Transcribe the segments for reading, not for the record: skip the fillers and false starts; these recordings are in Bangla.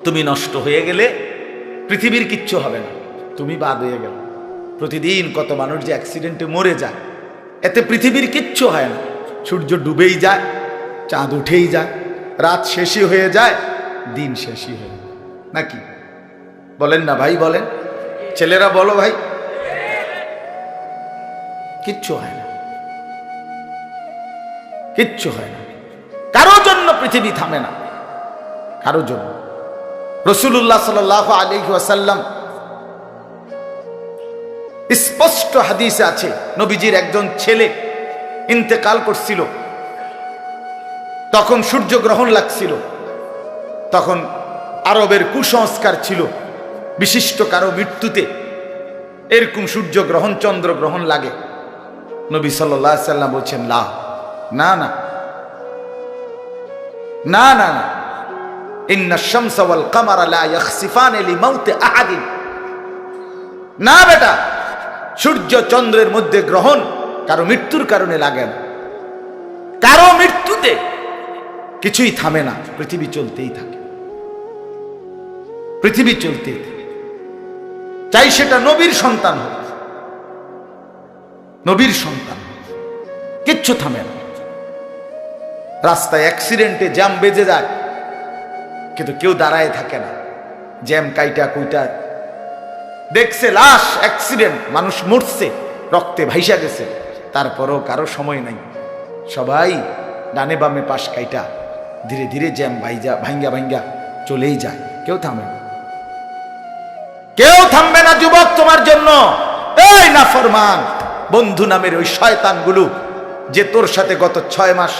তুমি নষ্ট হয়ে গেলে পৃথিবীর কিচ্ছু হবে না, তুমি বাদ হয়ে গেল। প্রতিদিন কত মানুষ যে অ্যাক্সিডেন্টে মরে যায়, এতে পৃথিবীর কিচ্ছু হয় না। সূর্য ডুবেই যায়, চাঁদ উঠেই যায়, রাত শেষই হয়ে যায়, দিন শেষই হয়ে যায়, নাকি বলেন না ভাই? বলেন ছেলেরা, বলো ভাই, কিচ্ছু হয় না, কিচ্ছু হয় না। কারো জন্য পৃথিবী থামে না, কারো জন্য। রাসূলুল্লাহ সাল্লাল্লাহু আলাইহি ওয়াসাল্লাম স্পষ্ট হাদিসে আছে, নবীজির একজন ছেলে ইন্তেকাল করছিল, তখন সূর্যগ্রহণ লাগছিল। তখন আরবের কুসংস্কার ছিল, বিশিষ্ট কারো মৃত্যুতে এরকম সূর্যগ্রহণ চন্দ্রগ্রহণ লাগে। নবী সাল্লাল্লাহু আলাইহি ওয়াসাল্লাম বলছেন, না না না না না না, ইন্না শামসা ওয়াল কামারা লা ইয়াখসিফানি লিমাউতি আহাদিন। না বেটা, সূর্য চন্দ্রের মধ্যে গ্রহণ কারো মৃত্যুর কারণে লাগে না। কারো মৃত্যুতে কিছুই থামে না, পৃথিবী চলতেই থাকে, পৃথিবী চলতেই থাকে। চাই সেটা নবীর সন্তান হোক, নবীর সন্তান, কিচ্ছু থামে না। রাস্তায় অ্যাক্সিডেন্টে জ্যাম বেজে যায়, কিন্তু কেউ দাঁড়ায় থাকে না। জ্যাম কাইটা কুইটা দেখছে, লাশ, অ্যাক্সিডেন্ট, মানুষ মরছে, রক্তে ভাইসা গেছে, তারপরও কারো সময় নাই। সবাই ডানে বামে পাশ কাইটা ধীরে ধীরে জ্যাম ভাঙ্গা ভাঙ্গা চলেই যায়, কেউ থামে না, কেউ থামবে না। যুবক, তোমার জন্য এই নাফরমান বন্ধু নামের ওই শয়তানগুলো যে তোর সাথে গত 6 মাস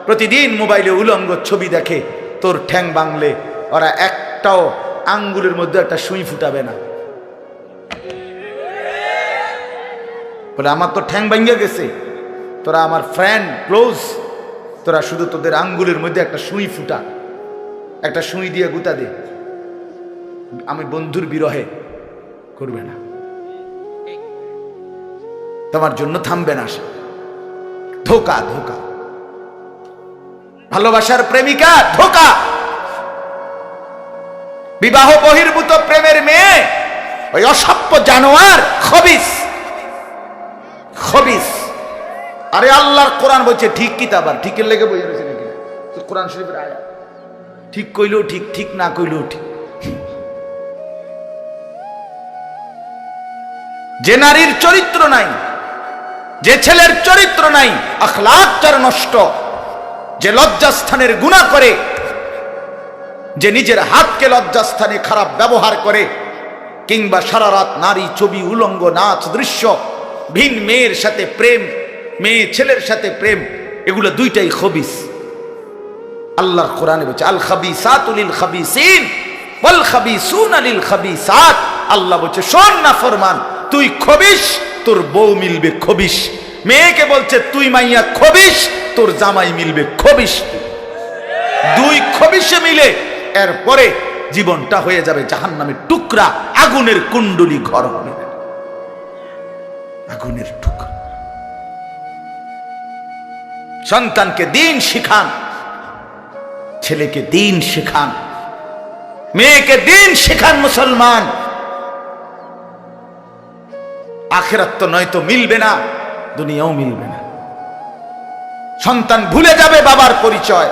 প্রতিদিন মোবাইলে উলঙ্গ ছবি দেখে, তোর ঠ্যাং বাংলে ওরা একটাও আঙ্গুলের মধ্যে একটা সুই ফুটাবে না। বলে আমার তো ঠ্যাং ভাঙ্গা গেছে, তোরা আমার ফ্রেন্ড ক্লোজ, তোরা শুধু তোদের আঙ্গুলের মধ্যে একটা সুই ফুটা, একটা সুই দিয়ে গুতা দে, আমি বন্ধুর বিরহে করবে না, তোমার জন্য থামবে না সে। ধোকা, ধোকা, ভালোবাসার প্রেমিকা ধোকা, বিবাহ বহির্ভূত প্রেমের মেয়ে ওই অসভ্য জানোয়ার, খবিস, খবিস। আরে আল্লাহর কোরআন বলছে ঠিক কিতাব, আর ঠিকের লেগে বইয়া রয়েছে নাকি? কোরআন শরীফের আয়াত, ঠিক কইলেও ঠিক, ঠিক না কইলেও ঠিক। যে নারীর চরিত্র নাই, যে ছেলের চরিত্র নাই, আখলাক যার নষ্ট, যে লজ্জাস্থানের গুনাহ করে, যে নিজের হাতকে লজ্জাস্থানে খারাপ ব্যবহার করে, কিংবা সারা রাত নারী ছবি, উলঙ্গ নাচ দৃশ্য, ভিন মেয়ের সাথে প্রেম, মেয়ে ছেলের সাথে প্রেম, এগুলো দুইটাই খবিস। আল্লাহর কোরআনে বলছে আল খাবিসাতু লিল খাবিসিন ওয়াল খাবিসুনা লিল খাবিসাত। আল্লাহ বলছে শোন না ফরমান, তুই খবিস, তোর বউ মিলবে খবিস। মেয়েকে বলছে তুই মাইয়া খবিস, তোর জামাই মিলবে খবিস। দুই খবিসে মিলে এরপরে জীবনটা হয়ে যাবে জাহান্নামের টুকরা, আগুনের কুণ্ডলী ঘর হবে, আগুনের টুকরা। সন্তানকে দিন শিখান, ছেলেকে দিন শিখান, মেয়েকে দিন শিখান। মুসলমান, আখিরাত তো নয়তো মিলবে না, দুনিয়াও মিলবে না। সন্তান ভুলে যাবে বাবার পরিচয়।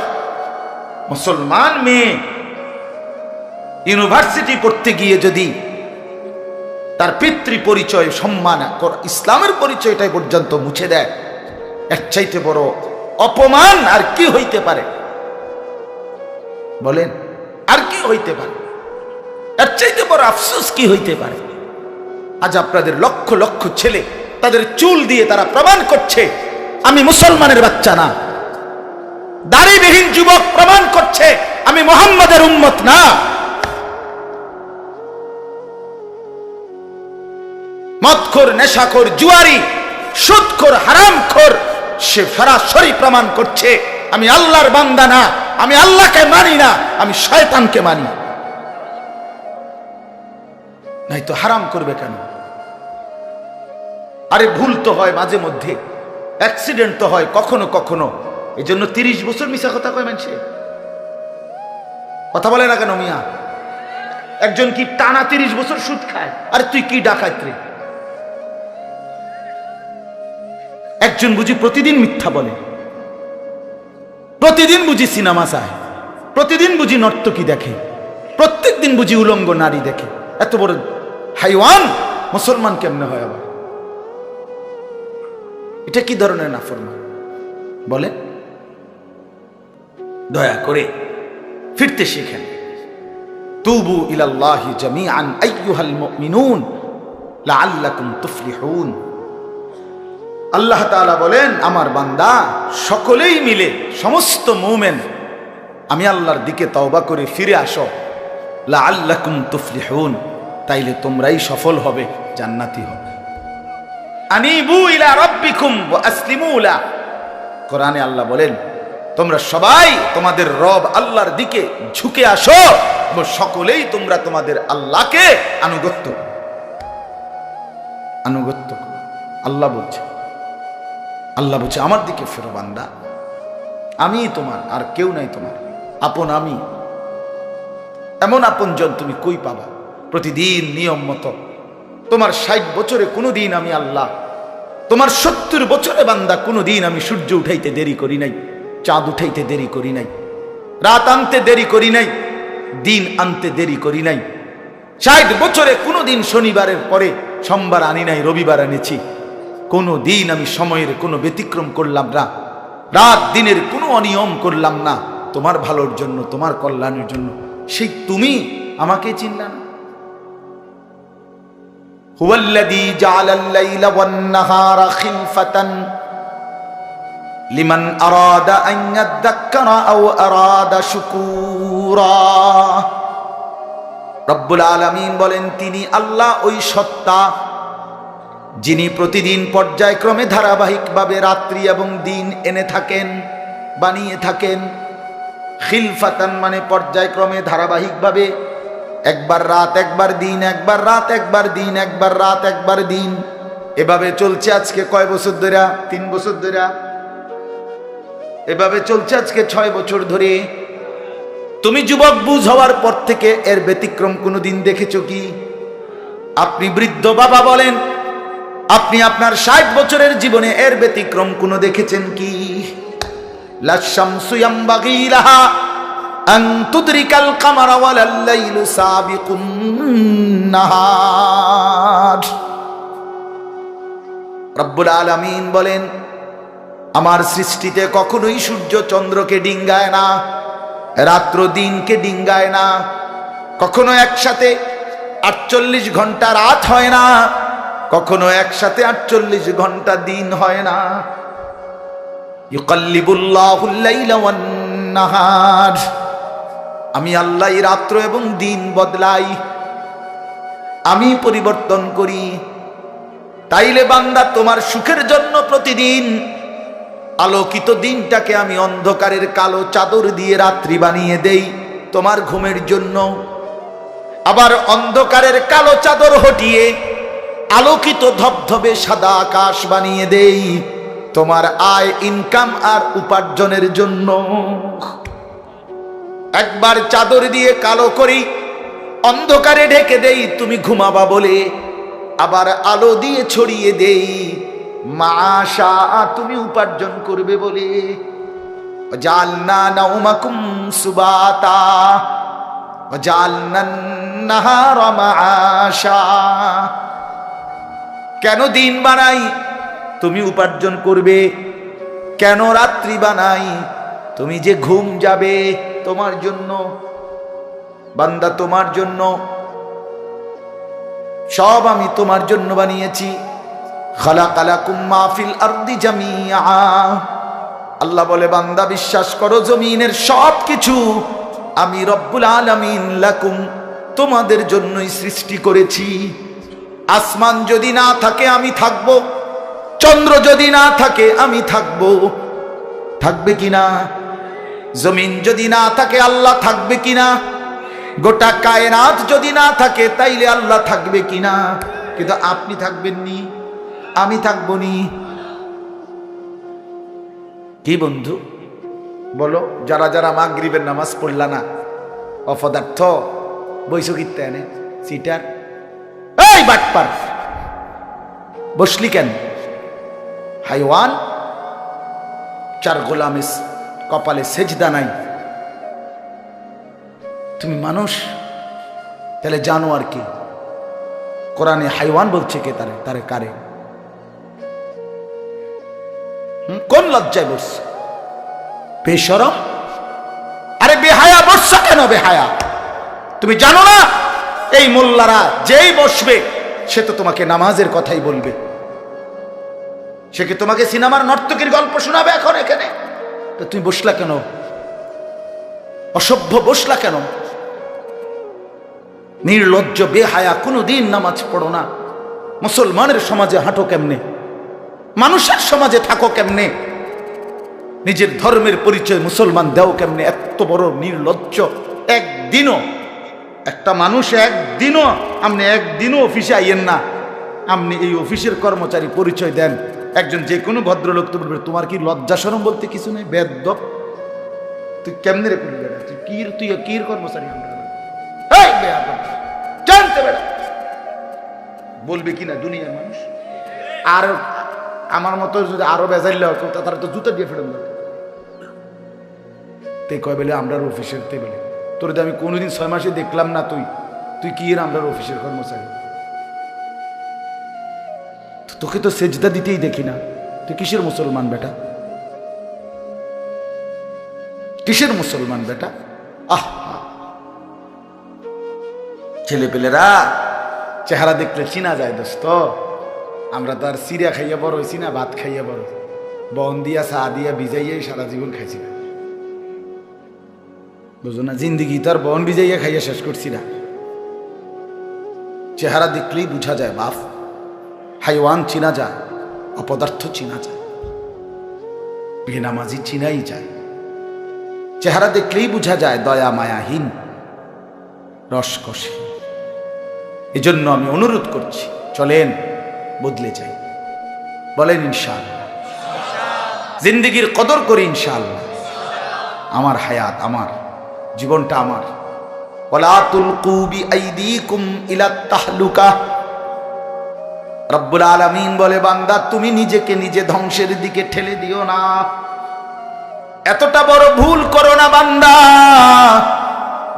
মুসলমান মেয়ে ইউনিভার্সিটি পড়তে গিয়ে যদি তার পিতৃ পরিচয়, সম্মান, ইসলামের পরিচয়টাই পর্যন্ত মুছে দেয়, এর চাইতে বড় অপমান আর কি হইতে পারে? বলেন, আর কি হইতে পারে? এর চাইতে বড় আফসোস কি হইতে পারে? আজ আপনাদের লক্ষ লক্ষ ছেলে তাদের চুল দিয়ে তারা প্রমাণ করছে আমি মুসলমানের বাচ্চা না। দাড়িবিহীন যুবক প্রমাণ করছে আমি মুহাম্মাদের উম্মত না। মদখোর, নেশাখোর, জুয়ারি, সুদখোর, হারামখোর, সে সরাসরি প্রমাণ করছে আমি আল্লাহর বান্দা না, আমি আল্লাহকে মানি না, আমি শয়তানকে মানি। নাই তো হারাম করবে কেন? আরে ভুল তো হয় মাঝে মধ্যে, অ্যাক্সিডেন্ট তো হয় কখনো কখনো, এই জন্য 30 বছর মিশা কথা কয় মানুষে। কথা বলে না কেন মিয়া? একজন কি টানা 30 বছর সুদ খায়? আর তুই কি ডাকাত রে? একজন বুঝি প্রতিদিন মিথ্যা বলে, প্রতিদিন বুঝি সিনেমা চায়, প্রতিদিন বুঝি নর্তকী দেখে, প্রত্যেক দিন বুঝি উলঙ্গ নারী দেখে। এত বড় হাইওয়ান মুসলমান কেমনে হয় আবার? এটা কি ধরনের নাফরমান বলে? দয়া করে ফিরতে শিখেন। তুবু ইলাল্লাহি জামিআন আইয়ুহাল মুমিনুন লাআল্লাকুম তুফলিহুন। আল্লাহ তাআলা বলেন, আমার বান্দা সকলেই মিলে, সমস্ত মুমিন আমি আল্লাহর দিকে তওবা করে ফিরে আসো, লাআল্লাকুম তুফলিহুন, তাইলে তোমরাই সফল হবে, জান্নাতি হবে। আনিবু ইলা রাব্বিকুম ওয়া আসলিমু লা। কোরআনে আল্লাহ বলেন, তোমরা সবাই তোমাদের রব আল্লাহর দিকে ঝুঁকে আসো এবং সকলেই তোমরা তোমাদের আল্লাহকে আনুগত্য। আল্লাহ বলছে, আল্লাহ বলছে আমার দিকে ফেরো বান্দা, আমি তোমার, আর কেউ নাই তোমার আপন। আমি এমন আপনজন তুমি কই পাবা? প্রতিদিন নিয়ম মতো তোমার 60 বছরে কোনোদিন আমি আল্লাহ, তোমার 70 বছরে বান্দা কোনোদিন আমি সূর্য উঠাইতে দেরি করি নাই, চাঁদ উঠাইতে দেরি করি নাই, রাত আনতে দেরি করি নাই, দিন আনতে দেরি করি নাই। 60 বছরে কোনোদিন শনিবারের পরে সোমবার আনি নাই, রবিবার এনেছি। কোনো দিন আমি সময়ের কোনো ব্যতিক্রম করলাম না, রাত দিনের কোনো অনিয়ম করলাম না, তোমার ভালোর জন্য, তোমার কল্যাণের জন্য। সেই তুমি আমাকে চিনলা না? হুয়াল্লাযী জাআলাল লাইলা ওয়ান নাহারা খিলফাতান লিমান আরাদা আন ইয়াযাক্কারা আও আরাদা শুকুরা। রব্বুল আলামিন বলেন, তিনি আল্লাহ ওই সত্তা যিনি প্রতিদিন পর্যায়ক্রমে ধারাবাহিকভাবে রাত্রি এবং দিন এনে থাকেন, বানিয়ে থাকেন। খিলফাতান মানে পর্যায়ক্রমে ধারাবাহিকভাবে, একবার রাত একবার দিন, একবার রাত একবার দিন, একবার রাত একবার দিন, এভাবে চলছে আজকে কয় বছর ধরে? 3 বছর ধরে। এভাবে চলছে আজকে 6 বছর ধরে। তুমি যুবক বুঝ হওয়ার পর থেকে এর ব্যতিক্রম কোনোদিন দেখেছো কি? আপনি বৃদ্ধ বাবা বলেন, আপনি আপনার 60 বছরের জীবনে এর ব্যতিক্রম কোনো দেখেছেন কি? লা শামসু ইয়ামবাগি লাহা আন তুদরিকাল কামারা ওয়ালাল লাইলু সাবিকুন নাহার। রব্বুল আলামিন বলেন, আমার সৃষ্টিতে কখনোই সূর্য চন্দ্রকে ডিঙ্গায় না, রাত্র দিনকে ডিঙ্গায় না, কখনো একসাথে 48 ঘন্টা রাত হয় না, কখনো একসাথে 48 ঘন্টা দিন হয় না। ইউকাল্লিবুল্লাহুল লাইলা ওয়ান নাহার, আমি আল্লাহ রাত্র এবং দিন বদলাই, আমি পরিবর্তন করি। তাইলে বান্দা তোমার সুখের জন্য প্রতিদিন আলোকিত দিনটাকে আমি অন্ধকারের কালো চাদর দিয়ে রাত্রি বানিয়ে দেই তোমার ঘুমের জন্য, আবার অন্ধকারের কালো চাদর হটিয়ে আলোকিত ধবধবে সাদা আকাশ বানিয়ে দেই তোমার আয়, ইনকাম আর উপার্জনের জন্য। একবার চাদর দিয়ে কালো করি, অন্ধকারে ঢেকে দেই তুমি ঘুমাবা বলে, আবার আলো দিয়ে ছড়িয়ে দেই মাশা তুমি উপার্জন করবে বলে। জালনা নাউমাকুম সুবাতা জালনান নাহারা মাশা। কেন দিন বানাই? তুমি উপার্জন করবে। কেন রাত্রি বানাই? তুমি যে ঘুম যাবে তোমার জন্য। বান্দা তোমার জন্য, সব আমি তোমার জন্য বানিয়েছি। খালাকালাকুম মা ফিল আরদি জামিআ। আল্লাহ বলে, বান্দা বিশ্বাস করো, জমিনের সব কিছু আমি রব্বুল আলামিন লাকুম তোমাদের জন্যই সৃষ্টি করেছি। আসমান যদি না থাকে আমি থাকব, চন্দ্র যদি না থাকে আমি থাকব, থাকবে কিনা? জমিন যদি না থাকে আল্লাহ থাকবে কিনা? গোটা কায়নাত যদি না থাকে তাইলে আল্লাহ থাকবে কিনা? কিন্তু আপনি থাকবেন নি, আমি থাকবো নি। কি বন্ধু বলো, যারা যারা মাগরিবের নামাজ পড়লা না, অপদার্থ, বইছো কিত্তে এনে সিটার, এই বাটপার বসলি কেন? হাইওয়ান, চার গোলামের কপালে সেজদা নাই, তুমি মানুষ, তাহলে জানোয়ার কি? কোরআনে হাইওয়ান বলছে কে? তারে তারে কারে? কোন লজ্জায় বসছে? বেশরম, আরে বেহায়া বসছা কেন? বেহায়া, তুমি জানো না এই মোল্লারা যেই বসবে সে তো তোমাকে নামাজের কথাই বলবে, সে কি তোমাকে সিনেমার নর্তকীর গল্প শোনাবে এখন এখানে? তো তুমি বসলা কেন? অসভ্য বসলা কেন? নির্লজ্জ বেহায়া, কোনোদিন নামাজ পড়ো না, মুসলমানের সমাজে হাঁটো কেমনে, মানুষের সমাজে থাকো কেমনে, নিজের ধর্মের পরিচয় মুসলমান দেও কেমনে? এত বড় নির্লজ্জ। একদিনও একটা মানুষ একদিনও অফিসে আইয়েন না, আপনি এই অফিসের কর্মচারী পরিচয় দেন, একজন যে কোনো ভদ্রলোক তো বলবে তোমার কি লজ্জা শরম বলতে কিছু নেই? বেয়াদব, তুই কেমনে রে করবি? তুই কির কর্মচারী? আমরা জানতে বেড়া বলবে কিনা দুনিয়ার মানুষ? আর আমার মতো যদি আরো বেজাইলে তারা তো জুতা দিয়ে ফেরত তে কয় বেলে আমরা অফিসের তে বেলে তোর আমি কোনোদিন 6 মাসে দেখলাম না, তুই কি আমরা অফিসের কর্মচারী? তোকে তো সেজদা দিতেই দেখি না, তুই কিসের মুসলমান বেটা? কিসের মুসলমান বেটা? আহ, ছেলে পেলেরা চেহারা দেখলে চিনা যায় দোস্ত। আমরা তো আর সিরিয়া খাইয়া বড় হয়েছি না, ভাত খাইয়া বড়, বন দিয়া চা দিয়া ভিজাইয়াই সারা জীবন খাইছি না, বুঝো না? জিন্দিগি তো আর বন ভিজাইয়া খাইয়া শেষ করছি না। চেহারা দেখলেই বুঝা যায় বাপ, হাইওয়ান চিনা যায়, অপদার্থ চিনা যায়, বেনামাজি চিনাই যায়। চেহারা দেখলেই বুঝা যায় দয়া মায়াহীন, রসকসে। এজন্য আমি অনুরোধ করছি, চলেন বদলে যাই, বলেন ইনশাআল্লাহ। জিন্দেগির কদর করি ইনশাআল্লাহ। আমার হায়াত আমার, জীবনটা আমার। ওয়ালা তুলকু বিআইদিকুম ইলাত তাহলুকা। রব্বুল আলামিন বলে, বান্দা তুমি নিজেকে নিজে ধ্বংসের দিকে ঠেলে দিও না, এতটা বড় ভুল করো না বান্দা,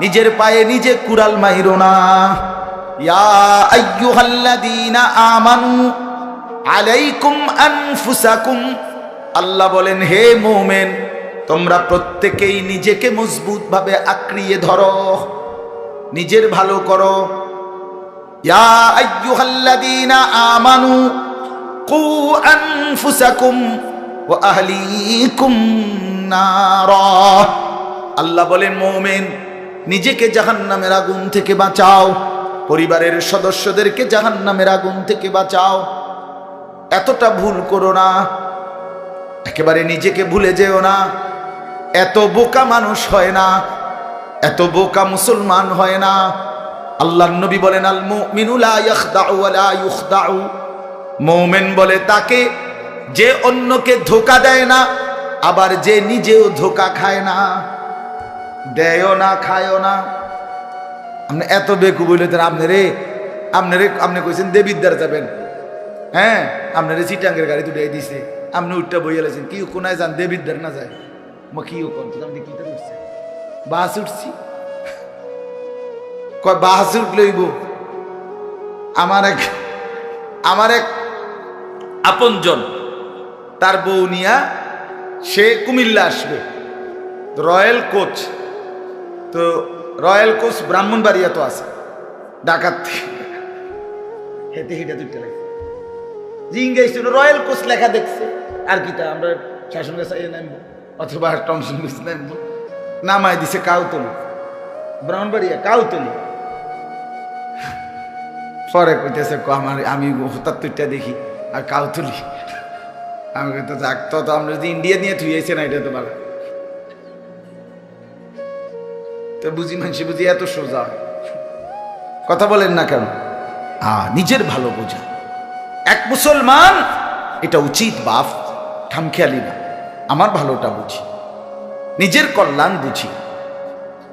নিজের পায়ে নিজে কুড়াল মাইরো না। ইয়া আইয়ুহাল্লাযীনা আমানু আলাইকুম আনফুসাকুম, আল্লাহ বলেন হে মুমিন তোমরা প্রত্যেকেই নিজেকে মজবুত ভাবে আঁকড়িয়ে ধরো, নিজের ভালো করো। ইয়া আইয়ুহাল্লাযীনা আমানু কু আনফুসাকুম ওয়া আহলিকুম নারা, আল্লাহ বলেন মুমিন নিজেকে জাহান্নামের আগুন থেকে বাঁচাও, পরিবারের সদস্যদেরকে জাহান্নামের আগুন থেকে বাঁচাও। এতটা ভুল করো না, একেবারে নিজেকে ভুলে যেও না। এত বোকা মানুষ হয় না, এত বোকা মুসলমান হয় না। আল্লাহর নবী বলেন, আল মুমিনু লা ইয়াখদাউ ওয়া লা ইউখদাউ, মুমিন বলে তাকে যে অন্যকে ধোঁকা দেয় না, আবার যে নিজেও ধোঁকা খায় না। দেয়ও না, খায়ও না। আপনি এত বেকু বলে আপনি কইছেন দেবিদ্দার যাবেন, হ্যাঁ আপনারে চিটাঙ্গের গাড়ি দুটাই দিছে, আপনি উঠটা বইয়া লাইছেন, কি কোনায় যান দেবিদ্দার না যায়? মা কি আপনি কি উঠছে? বাস উঠছি, কয় বাস উঠলেইব। আমার এক আপনজন, তার বউ নিয়া সে কুমিল্লা আসবে, রয়্যাল কোচ, তো রয়্যাল কোচ ব্রাহ্মণবাড়িয়া তো আছে, ডাকাত হেঁটে হেঁটে দুইটা লাগছে, জিঙ্গাইছিল রয়্যাল কোচ লেখা দেখছে, আর কিটা আমরা শাসন গাছ নামবো অথবা টমসন গাছ নামবো, নামাই দিছে কাউতলি, ব্রাহ্মণবাড়িয়া কাউতলি। পরে কইতেছে আমি হঠাৎ তুইটা দেখি আর কাউতলি, আমি তো যাক, তো আমরা যদি ইন্ডিয়া নিয়ে থুইয়েছে না, এটা তো ভালো তো বুঝি, মানুষ বুঝি এত সোজা কথা বলেন না কেন? নিজের ভালো বোঝা এক মুসলমান, এটা উচিত বাপ, খামখেয়ালি না। আমার ভালোটা বুঝি, নিজের কল্যাণ বুঝি,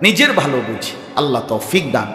নিজের ভালো বুঝি। আল্লাহ তৌফিক দান।